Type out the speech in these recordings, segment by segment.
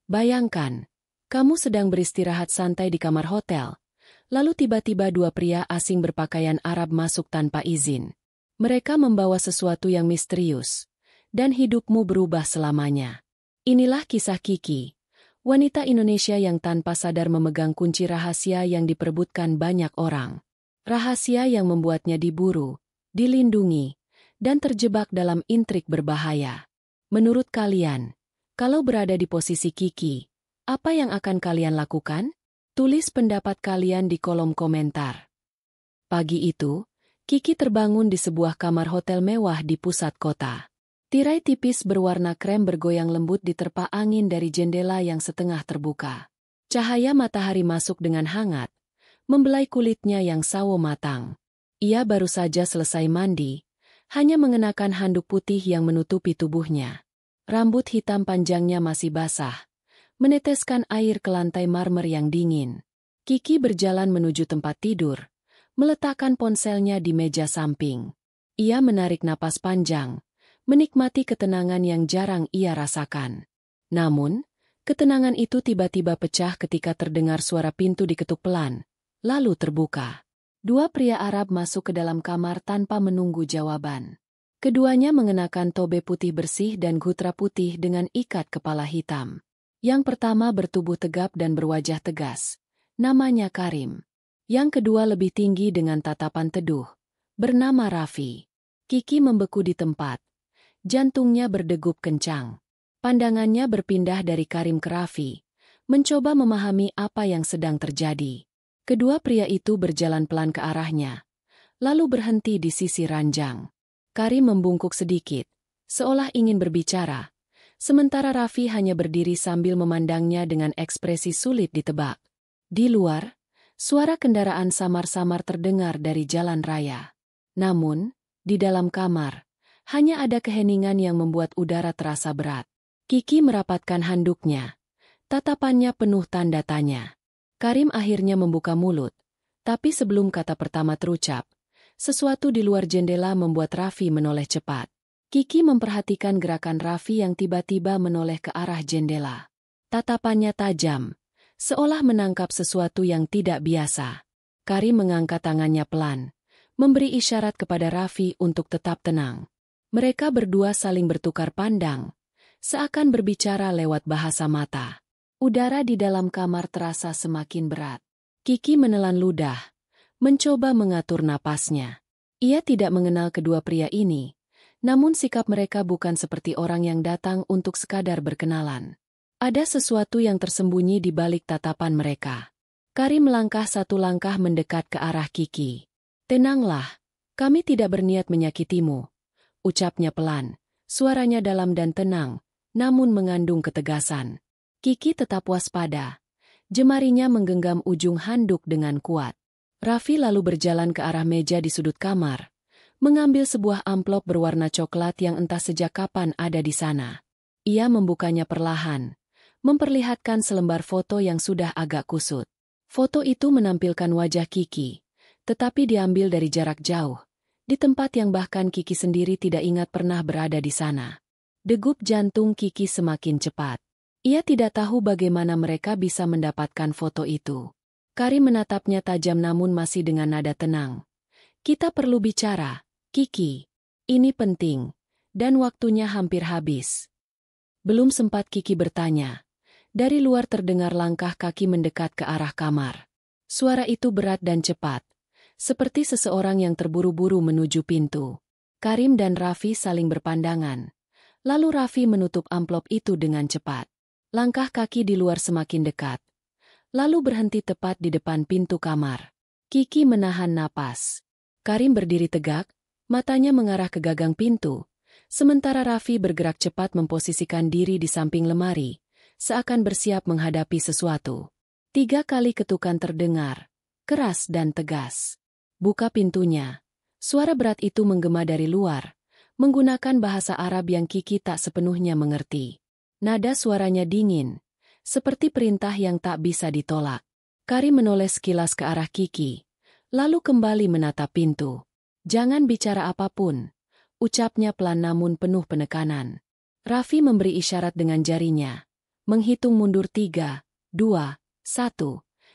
Bayangkan, kamu sedang beristirahat santai di kamar hotel, lalu tiba-tiba dua pria asing berpakaian Arab masuk tanpa izin. Mereka membawa sesuatu yang misterius, dan hidupmu berubah selamanya. Inilah kisah Kiki, wanita Indonesia yang tanpa sadar memegang kunci rahasia yang diperebutkan banyak orang. Rahasia yang membuatnya diburu, dilindungi, dan terjebak dalam intrik berbahaya. Menurut kalian, kalau berada di posisi Kiki, apa yang akan kalian lakukan? Tulis pendapat kalian di kolom komentar. Pagi itu, Kiki terbangun di sebuah kamar hotel mewah di pusat kota. Tirai tipis berwarna krem bergoyang lembut diterpa angin dari jendela yang setengah terbuka. Cahaya matahari masuk dengan hangat, membelai kulitnya yang sawo matang. Ia baru saja selesai mandi, hanya mengenakan handuk putih yang menutupi tubuhnya. Rambut hitam panjangnya masih basah, meneteskan air ke lantai marmer yang dingin. Kiki berjalan menuju tempat tidur, meletakkan ponselnya di meja samping. Ia menarik napas panjang, menikmati ketenangan yang jarang ia rasakan. Namun, ketenangan itu tiba-tiba pecah ketika terdengar suara pintu diketuk pelan, lalu terbuka. Dua pria Arab masuk ke dalam kamar tanpa menunggu jawaban. Keduanya mengenakan tobe putih bersih dan gutra putih dengan ikat kepala hitam. Yang pertama bertubuh tegap dan berwajah tegas. Namanya Karim. Yang kedua lebih tinggi dengan tatapan teduh. Bernama Raffi. Kiki membeku di tempat. Jantungnya berdegup kencang. Pandangannya berpindah dari Karim ke Raffi, mencoba memahami apa yang sedang terjadi. Kedua pria itu berjalan pelan ke arahnya, lalu berhenti di sisi ranjang. Karim membungkuk sedikit, seolah ingin berbicara, sementara Raffi hanya berdiri sambil memandangnya dengan ekspresi sulit ditebak. Di luar, suara kendaraan samar-samar terdengar dari jalan raya. Namun, di dalam kamar, hanya ada keheningan yang membuat udara terasa berat. Kiki merapatkan handuknya. Tatapannya penuh tanda tanya. Karim akhirnya membuka mulut, tapi sebelum kata pertama terucap, sesuatu di luar jendela membuat Raffi menoleh cepat. Kiki memperhatikan gerakan Raffi yang tiba-tiba menoleh ke arah jendela. Tatapannya tajam, seolah menangkap sesuatu yang tidak biasa. Karim mengangkat tangannya pelan, memberi isyarat kepada Raffi untuk tetap tenang. Mereka berdua saling bertukar pandang, seakan berbicara lewat bahasa mata. Udara di dalam kamar terasa semakin berat. Kiki menelan ludah, mencoba mengatur napasnya. Ia tidak mengenal kedua pria ini, namun sikap mereka bukan seperti orang yang datang untuk sekadar berkenalan. Ada sesuatu yang tersembunyi di balik tatapan mereka. Karim melangkah satu langkah mendekat ke arah Kiki. "Tenanglah, kami tidak berniat menyakitimu," ucapnya pelan, suaranya dalam dan tenang, namun mengandung ketegasan. Kiki tetap waspada. Jemarinya menggenggam ujung handuk dengan kuat. Raffi lalu berjalan ke arah meja di sudut kamar, mengambil sebuah amplop berwarna coklat yang entah sejak kapan ada di sana. Ia membukanya perlahan, memperlihatkan selembar foto yang sudah agak kusut. Foto itu menampilkan wajah Kiki, tetapi diambil dari jarak jauh, di tempat yang bahkan Kiki sendiri tidak ingat pernah berada di sana. Degup jantung Kiki semakin cepat. Ia tidak tahu bagaimana mereka bisa mendapatkan foto itu. Karim menatapnya tajam namun masih dengan nada tenang. "Kita perlu bicara, Kiki. Ini penting, dan waktunya hampir habis." Belum sempat Kiki bertanya, dari luar terdengar langkah kaki mendekat ke arah kamar. Suara itu berat dan cepat, seperti seseorang yang terburu-buru menuju pintu. Karim dan Raffi saling berpandangan. Lalu Raffi menutup amplop itu dengan cepat. Langkah kaki di luar semakin dekat, lalu berhenti tepat di depan pintu kamar. Kiki menahan napas. Karim berdiri tegak, matanya mengarah ke gagang pintu, sementara Raffi bergerak cepat memposisikan diri di samping lemari, seakan bersiap menghadapi sesuatu. 3 kali ketukan terdengar, keras dan tegas. "Buka pintunya." Suara berat itu menggema dari luar, menggunakan bahasa Arab yang Kiki tak sepenuhnya mengerti. Nada suaranya dingin, seperti perintah yang tak bisa ditolak. Karim menoleh sekilas ke arah Kiki, lalu kembali menatap pintu. "Jangan bicara apapun," ucapnya pelan namun penuh penekanan. Raffi memberi isyarat dengan jarinya, menghitung mundur 3, 2, 1,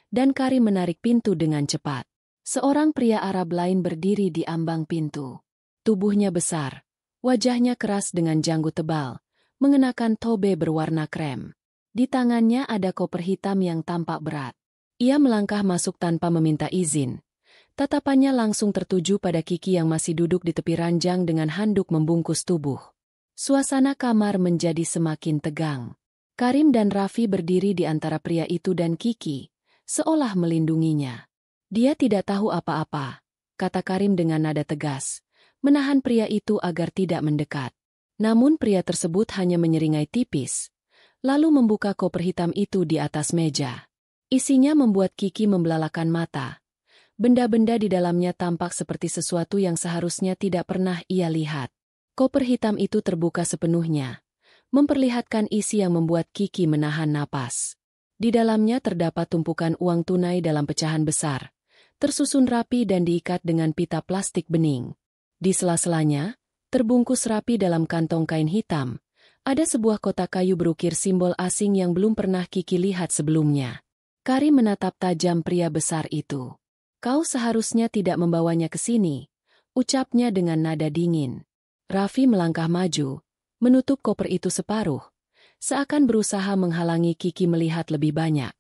dan Karim menarik pintu dengan cepat. Seorang pria Arab lain berdiri di ambang pintu. Tubuhnya besar, wajahnya keras dengan janggut tebal, mengenakan tobe berwarna krem. Di tangannya ada koper hitam yang tampak berat. Ia melangkah masuk tanpa meminta izin. Tatapannya langsung tertuju pada Kiki yang masih duduk di tepi ranjang dengan handuk membungkus tubuh. Suasana kamar menjadi semakin tegang. Karim dan Raffi berdiri di antara pria itu dan Kiki, seolah melindunginya. Dia tidak tahu apa-apa, kata Karim dengan nada tegas, menahan pria itu agar tidak mendekat. Namun pria tersebut hanya menyeringai tipis, lalu membuka koper hitam itu di atas meja. Isinya membuat Kiki membelalakan mata. Benda-benda di dalamnya tampak seperti sesuatu yang seharusnya tidak pernah ia lihat. Koper hitam itu terbuka sepenuhnya, memperlihatkan isi yang membuat Kiki menahan napas. Di dalamnya terdapat tumpukan uang tunai dalam pecahan besar, tersusun rapi dan diikat dengan pita plastik bening. Di sela-selanya, terbungkus rapi dalam kantong kain hitam, ada sebuah kotak kayu berukir simbol asing yang belum pernah Kiki lihat sebelumnya. Karim menatap tajam pria besar itu. Kau seharusnya tidak membawanya ke sini, ucapnya dengan nada dingin. Raffi melangkah maju, menutup koper itu separuh, seakan berusaha menghalangi Kiki melihat lebih banyak.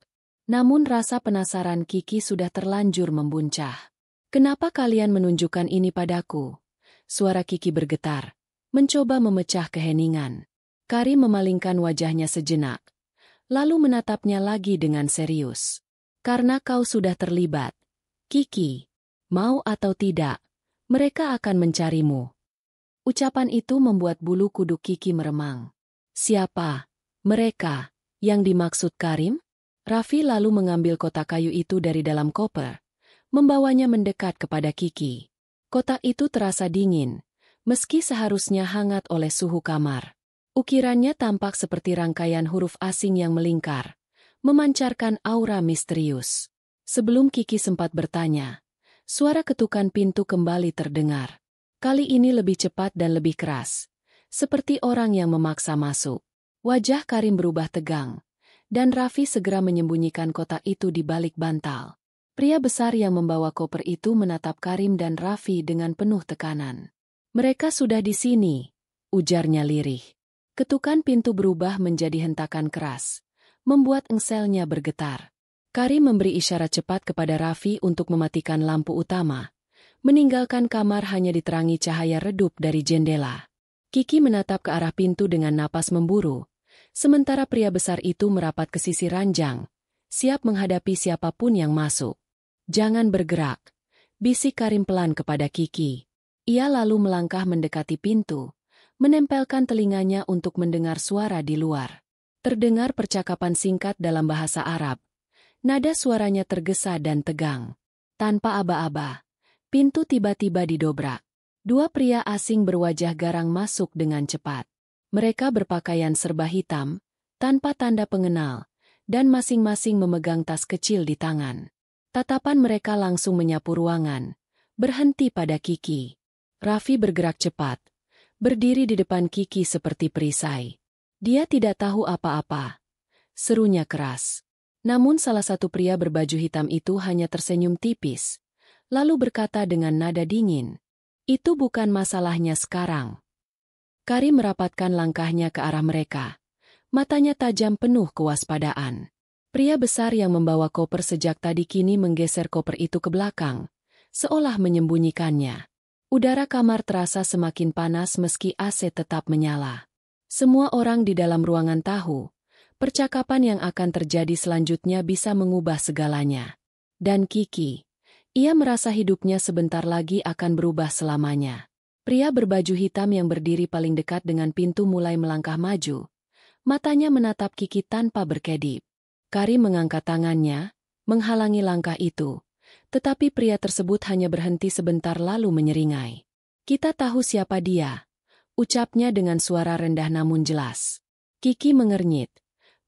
Namun rasa penasaran Kiki sudah terlanjur membuncah. Kenapa kalian menunjukkan ini padaku? Suara Kiki bergetar, mencoba memecah keheningan. Karim memalingkan wajahnya sejenak, lalu menatapnya lagi dengan serius. Karena kau sudah terlibat, Kiki, mau atau tidak, mereka akan mencarimu. Ucapan itu membuat bulu kuduk Kiki meremang. Siapa? Mereka, yang dimaksud Karim? Raffi lalu mengambil kotak kayu itu dari dalam koper, membawanya mendekat kepada Kiki. Kotak itu terasa dingin, meski seharusnya hangat oleh suhu kamar. Ukirannya tampak seperti rangkaian huruf asing yang melingkar, memancarkan aura misterius. Sebelum Kiki sempat bertanya, suara ketukan pintu kembali terdengar. Kali ini lebih cepat dan lebih keras, seperti orang yang memaksa masuk. Wajah Karim berubah tegang, dan Raffi segera menyembunyikan kotak itu di balik bantal. Pria besar yang membawa koper itu menatap Karim dan Raffi dengan penuh tekanan. Mereka sudah di sini, ujarnya lirih. Ketukan pintu berubah menjadi hentakan keras, membuat engselnya bergetar. Karim memberi isyarat cepat kepada Raffi untuk mematikan lampu utama, meninggalkan kamar hanya diterangi cahaya redup dari jendela. Kiki menatap ke arah pintu dengan napas memburu, sementara pria besar itu merapat ke sisi ranjang, siap menghadapi siapapun yang masuk. Jangan bergerak, bisik Karim pelan kepada Kiki. Ia lalu melangkah mendekati pintu, menempelkan telinganya untuk mendengar suara di luar. Terdengar percakapan singkat dalam bahasa Arab. Nada suaranya tergesa dan tegang. Tanpa aba-aba, pintu tiba-tiba didobrak. Dua pria asing berwajah garang masuk dengan cepat. Mereka berpakaian serba hitam, tanpa tanda pengenal, dan masing-masing memegang tas kecil di tangan. Tatapan mereka langsung menyapu ruangan, berhenti pada Kiki. Raffi bergerak cepat, berdiri di depan Kiki seperti perisai. Dia tidak tahu apa-apa. Serunya keras. Namun salah satu pria berbaju hitam itu hanya tersenyum tipis, lalu berkata dengan nada dingin, "Itu bukan masalahnya sekarang." Karim merapatkan langkahnya ke arah mereka. Matanya tajam penuh kewaspadaan. Pria besar yang membawa koper sejak tadi kini menggeser koper itu ke belakang, seolah menyembunyikannya. Udara kamar terasa semakin panas meski AC tetap menyala. Semua orang di dalam ruangan tahu, percakapan yang akan terjadi selanjutnya bisa mengubah segalanya. Dan Kiki, ia merasa hidupnya sebentar lagi akan berubah selamanya. Pria berbaju hitam yang berdiri paling dekat dengan pintu mulai melangkah maju. Matanya menatap Kiki tanpa berkedip. Karim mengangkat tangannya, menghalangi langkah itu. Tetapi pria tersebut hanya berhenti sebentar lalu menyeringai. "Kita tahu siapa dia," ucapnya dengan suara rendah namun jelas. Kiki mengernyit,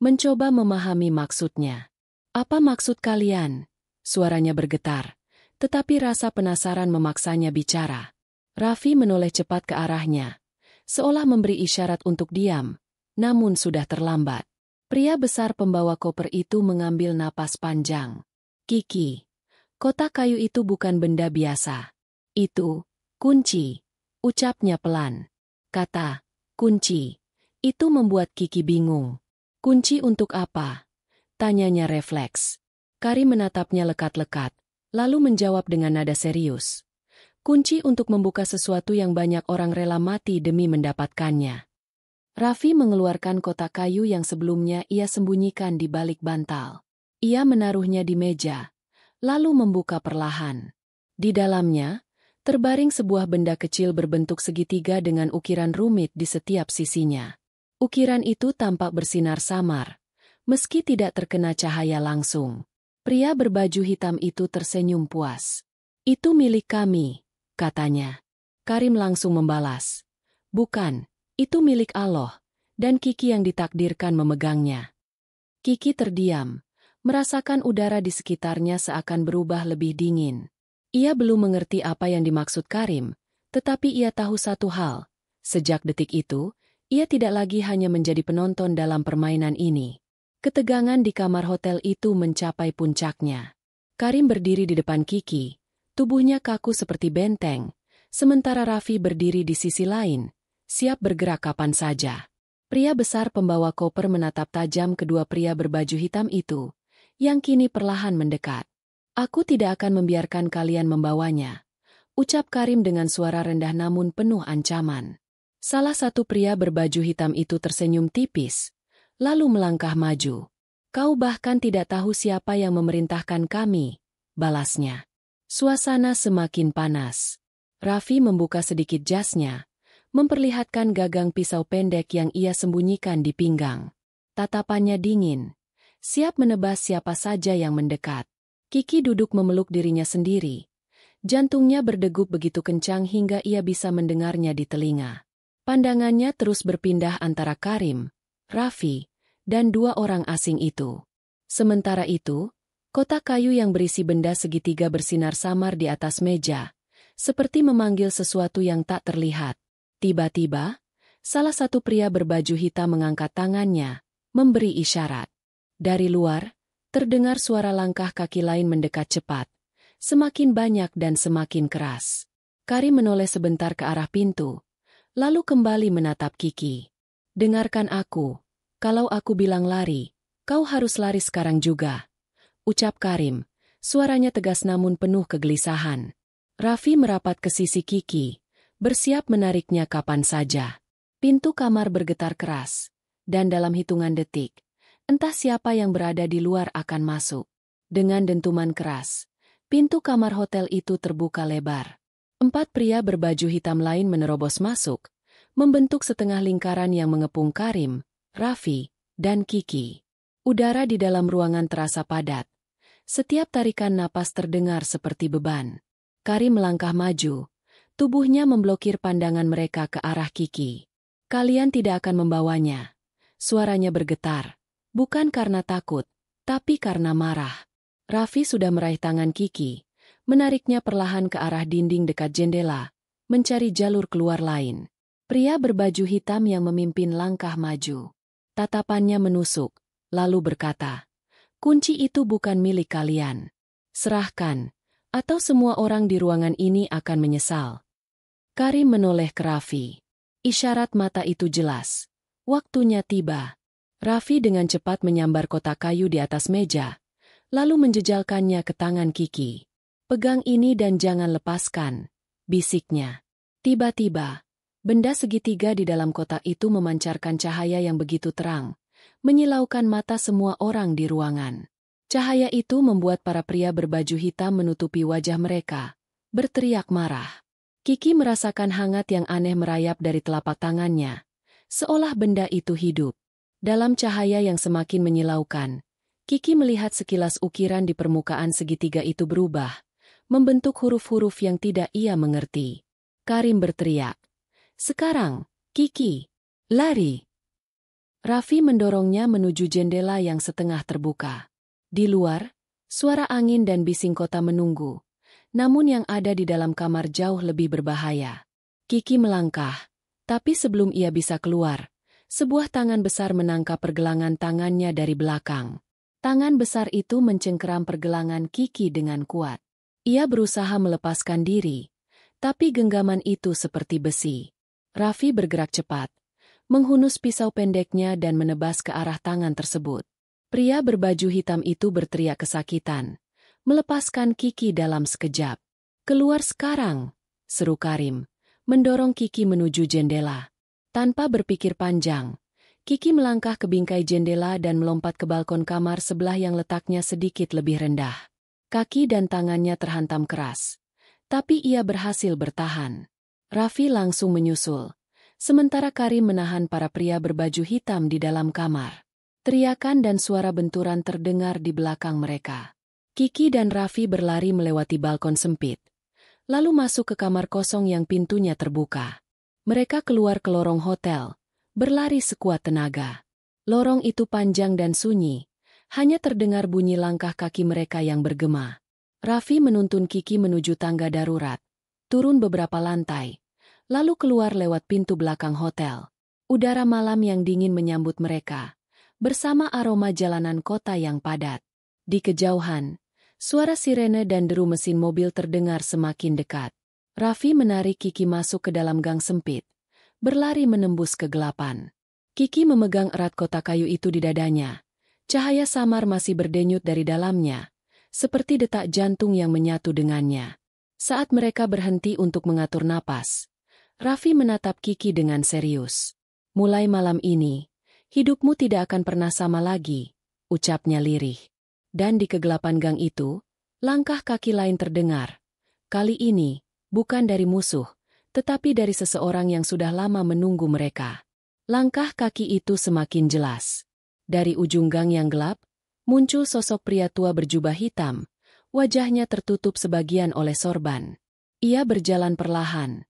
mencoba memahami maksudnya. "Apa maksud kalian?" Suaranya bergetar, tetapi rasa penasaran memaksanya bicara. Raffi menoleh cepat ke arahnya, seolah memberi isyarat untuk diam, namun sudah terlambat. Pria besar pembawa koper itu mengambil napas panjang. Kiki, kotak kayu itu bukan benda biasa. Itu, kunci, ucapnya pelan. Kata, kunci, itu membuat Kiki bingung. Kunci untuk apa? Tanyanya refleks. Karim menatapnya lekat-lekat, lalu menjawab dengan nada serius. Kunci untuk membuka sesuatu yang banyak orang rela mati demi mendapatkannya. Raffi mengeluarkan kotak kayu yang sebelumnya ia sembunyikan di balik bantal. Ia menaruhnya di meja, lalu membuka perlahan. Di dalamnya, terbaring sebuah benda kecil berbentuk segitiga dengan ukiran rumit di setiap sisinya. Ukiran itu tampak bersinar samar, meski tidak terkena cahaya langsung. Pria berbaju hitam itu tersenyum puas. Itu milik kami, katanya. Karim langsung membalas. Bukan. Itu milik Allah, dan Kiki yang ditakdirkan memegangnya. Kiki terdiam, merasakan udara di sekitarnya seakan berubah lebih dingin. Ia belum mengerti apa yang dimaksud Karim, tetapi ia tahu satu hal. Sejak detik itu, ia tidak lagi hanya menjadi penonton dalam permainan ini. Ketegangan di kamar hotel itu mencapai puncaknya. Karim berdiri di depan Kiki, tubuhnya kaku seperti benteng, sementara Raffi berdiri di sisi lain, siap bergerak kapan saja. Pria besar pembawa koper menatap tajam kedua pria berbaju hitam itu, yang kini perlahan mendekat. Aku tidak akan membiarkan kalian membawanya, ucap Karim dengan suara rendah namun penuh ancaman. Salah satu pria berbaju hitam itu tersenyum tipis, lalu melangkah maju. Kau bahkan tidak tahu siapa yang memerintahkan kami, balasnya. Suasana semakin panas. Raffi membuka sedikit jasnya, memperlihatkan gagang pisau pendek yang ia sembunyikan di pinggang. Tatapannya dingin, siap menebas siapa saja yang mendekat. Kiki duduk memeluk dirinya sendiri. Jantungnya berdegup begitu kencang hingga ia bisa mendengarnya di telinga. Pandangannya terus berpindah antara Karim, Raffi, dan dua orang asing itu. Sementara itu, kotak kayu yang berisi benda segitiga bersinar samar di atas meja, seperti memanggil sesuatu yang tak terlihat. Tiba-tiba, salah satu pria berbaju hitam mengangkat tangannya, memberi isyarat. Dari luar, terdengar suara langkah kaki lain mendekat cepat, semakin banyak dan semakin keras. Karim menoleh sebentar ke arah pintu, lalu kembali menatap Kiki. Dengarkan aku, kalau aku bilang lari, kau harus lari sekarang juga, ucap Karim, suaranya tegas namun penuh kegelisahan. Raffi merapat ke sisi Kiki, bersiap menariknya kapan saja. Pintu kamar bergetar keras, dan dalam hitungan detik, entah siapa yang berada di luar akan masuk. Dengan dentuman keras, pintu kamar hotel itu terbuka lebar. 4 pria berbaju hitam lain menerobos masuk, membentuk setengah lingkaran yang mengepung Karim, Raffi, dan Kiki. Udara di dalam ruangan terasa padat. Setiap tarikan napas terdengar seperti beban. Karim melangkah maju, tubuhnya memblokir pandangan mereka ke arah Kiki. Kalian tidak akan membawanya. Suaranya bergetar, bukan karena takut, tapi karena marah. Raffi sudah meraih tangan Kiki, menariknya perlahan ke arah dinding dekat jendela, mencari jalur keluar lain. Pria berbaju hitam yang memimpin langkah maju. Tatapannya menusuk, lalu berkata, kunci itu bukan milik kalian. Serahkan, atau semua orang di ruangan ini akan menyesal. Karim menoleh ke Raffi. Isyarat mata itu jelas. Waktunya tiba. Raffi dengan cepat menyambar kotak kayu di atas meja, lalu menjejalkannya ke tangan Kiki. Pegang ini dan jangan lepaskan, bisiknya. Tiba-tiba, benda segitiga di dalam kotak itu memancarkan cahaya yang begitu terang, menyilaukan mata semua orang di ruangan. Cahaya itu membuat para pria berbaju hitam menutupi wajah mereka, berteriak marah. Kiki merasakan hangat yang aneh merayap dari telapak tangannya, seolah benda itu hidup. Dalam cahaya yang semakin menyilaukan, Kiki melihat sekilas ukiran di permukaan segitiga itu berubah, membentuk huruf-huruf yang tidak ia mengerti. Karim berteriak, "Sekarang, Kiki, lari!" Raffi mendorongnya menuju jendela yang setengah terbuka. Di luar, suara angin dan bising kota menunggu. Namun yang ada di dalam kamar jauh lebih berbahaya. Kiki melangkah, tapi sebelum ia bisa keluar, Sebuah tangan besar menangkap pergelangan tangannya dari belakang. Tangan besar itu mencengkeram pergelangan Kiki dengan kuat. Ia berusaha melepaskan diri, tapi genggaman itu seperti besi. Raffi bergerak cepat, menghunus pisau pendeknya dan menebas ke arah tangan tersebut. Pria berbaju hitam itu berteriak kesakitan, melepaskan Kiki dalam sekejap. "Keluar sekarang!" seru Karim, mendorong Kiki menuju jendela. Tanpa berpikir panjang, Kiki melangkah ke bingkai jendela dan melompat ke balkon kamar sebelah yang letaknya sedikit lebih rendah. Kaki dan tangannya terhantam keras, tapi ia berhasil bertahan. Raffi langsung menyusul, sementara Karim menahan para pria berbaju hitam di dalam kamar. Teriakan dan suara benturan terdengar di belakang mereka. Kiki dan Raffi berlari melewati balkon sempit, lalu masuk ke kamar kosong yang pintunya terbuka. Mereka keluar ke lorong hotel, berlari sekuat tenaga. Lorong itu panjang dan sunyi, hanya terdengar bunyi langkah kaki mereka yang bergema. Raffi menuntun Kiki menuju tangga darurat, turun beberapa lantai, lalu keluar lewat pintu belakang hotel. Udara malam yang dingin menyambut mereka, bersama aroma jalanan kota yang padat. Di kejauhan, suara sirene dan deru mesin mobil terdengar semakin dekat. Raffi menarik Kiki masuk ke dalam gang sempit, berlari menembus kegelapan. Kiki memegang erat kotak kayu itu di dadanya. Cahaya samar masih berdenyut dari dalamnya, seperti detak jantung yang menyatu dengannya. Saat mereka berhenti untuk mengatur napas, Raffi menatap Kiki dengan serius. "Mulai malam ini, hidupmu tidak akan pernah sama lagi," ucapnya lirih. Dan di kegelapan gang itu, langkah kaki lain terdengar. Kali ini, bukan dari musuh, tetapi dari seseorang yang sudah lama menunggu mereka. Langkah kaki itu semakin jelas. Dari ujung gang yang gelap, muncul sosok pria tua berjubah hitam, wajahnya tertutup sebagian oleh sorban. Ia berjalan perlahan,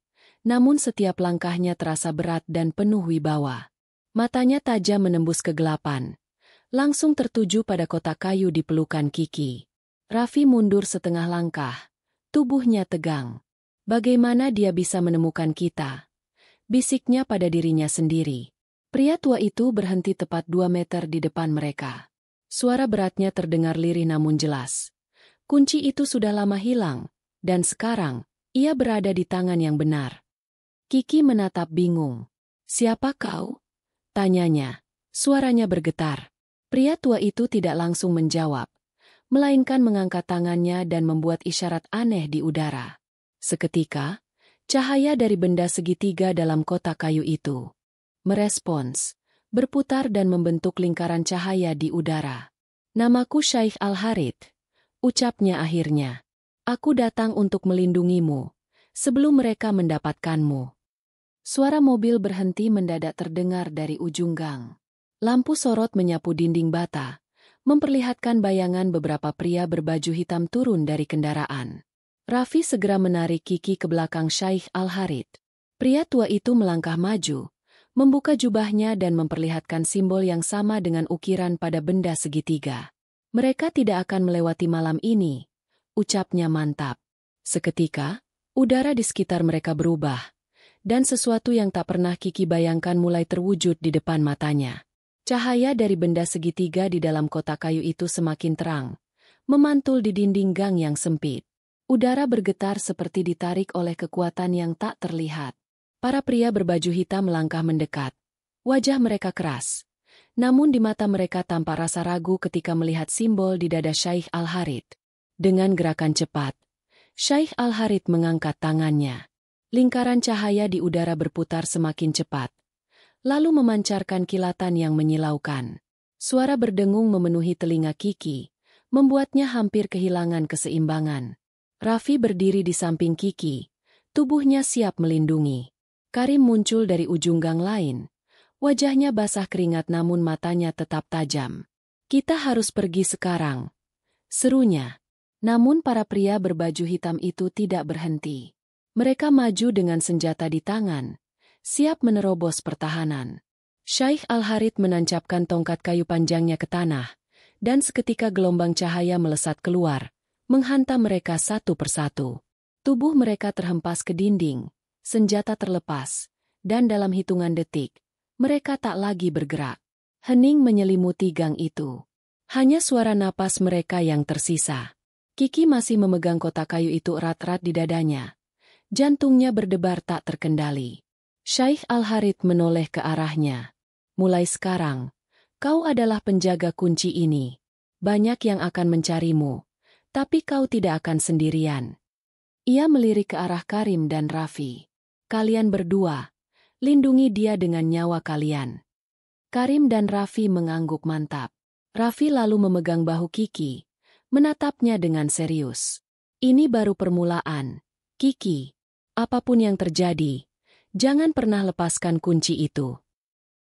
namun setiap langkahnya terasa berat dan penuh wibawa. Matanya tajam menembus kegelapan, langsung tertuju pada kotak kayu di pelukan Kiki. Raffi mundur setengah langkah, tubuhnya tegang. "Bagaimana dia bisa menemukan kita?" bisiknya pada dirinya sendiri. Pria tua itu berhenti tepat 2 meter di depan mereka. Suara beratnya terdengar lirih namun jelas. Kunci itu sudah lama hilang, dan sekarang, ia berada di tangan yang benar. Kiki menatap bingung. "Siapa kau?" tanyanya. Suaranya bergetar. Pria tua itu tidak langsung menjawab, melainkan mengangkat tangannya dan membuat isyarat aneh di udara. Seketika, cahaya dari benda segitiga dalam kotak kayu itu merespons, berputar dan membentuk lingkaran cahaya di udara. "Namaku Syaikh Al-Harith," ucapnya akhirnya. "Aku datang untuk melindungimu, sebelum mereka mendapatkanmu." Suara mobil berhenti mendadak terdengar dari ujung gang. Lampu sorot menyapu dinding bata, memperlihatkan bayangan beberapa pria berbaju hitam turun dari kendaraan. Raffi segera menarik Kiki ke belakang Syaikh Al-Harith. Pria tua itu melangkah maju, membuka jubahnya dan memperlihatkan simbol yang sama dengan ukiran pada benda segitiga. "Mereka tidak akan melewati malam ini," ucapnya mantap. Seketika, udara di sekitar mereka berubah, dan sesuatu yang tak pernah Kiki bayangkan mulai terwujud di depan matanya. Cahaya dari benda segitiga di dalam kotak kayu itu semakin terang, memantul di dinding gang yang sempit. Udara bergetar seperti ditarik oleh kekuatan yang tak terlihat. Para pria berbaju hitam melangkah mendekat. Wajah mereka keras. Namun di mata mereka tampak rasa ragu ketika melihat simbol di dada Syaikh Al-Harith. Dengan gerakan cepat, Syaikh Al-Harith mengangkat tangannya. Lingkaran cahaya di udara berputar semakin cepat, lalu memancarkan kilatan yang menyilaukan. Suara berdengung memenuhi telinga Kiki, membuatnya hampir kehilangan keseimbangan. Raffi berdiri di samping Kiki, tubuhnya siap melindungi. Karim muncul dari ujung gang lain. Wajahnya basah keringat namun matanya tetap tajam. "Kita harus pergi sekarang," serunya. Namun para pria berbaju hitam itu tidak berhenti. Mereka maju dengan senjata di tangan, siap menerobos pertahanan. Syaikh Al-Harith menancapkan tongkat kayu panjangnya ke tanah, dan seketika gelombang cahaya melesat keluar, menghantam mereka satu persatu. Tubuh mereka terhempas ke dinding, senjata terlepas, dan dalam hitungan detik, Mereka tak lagi bergerak. Hening menyelimuti gang itu. Hanya suara napas mereka yang tersisa. Kiki masih memegang kotak kayu itu erat-erat di dadanya. Jantungnya berdebar tak terkendali. Syekh Al-Harith menoleh ke arahnya. Mulai sekarang, kau adalah penjaga kunci ini. Banyak yang akan mencarimu, tapi kau tidak akan sendirian. Ia melirik ke arah Karim dan Raffi. Kalian berdua, lindungi dia dengan nyawa kalian. Karim dan Raffi mengangguk mantap. Raffi lalu memegang bahu Kiki, menatapnya dengan serius. Ini baru permulaan. Kiki, apapun yang terjadi, jangan pernah lepaskan kunci itu.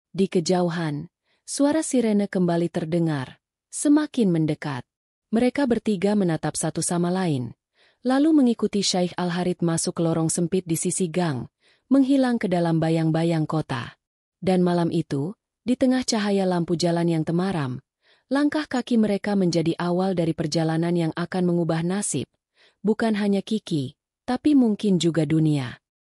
Di kejauhan, suara sirene kembali terdengar, semakin mendekat. Mereka bertiga menatap satu sama lain, lalu mengikuti Syekh Al-Harith masuk ke lorong sempit di sisi gang, menghilang ke dalam bayang-bayang kota. Dan malam itu, di tengah cahaya lampu jalan yang temaram, langkah kaki mereka menjadi awal dari perjalanan yang akan mengubah nasib, bukan hanya Kiki, tapi mungkin juga dunia.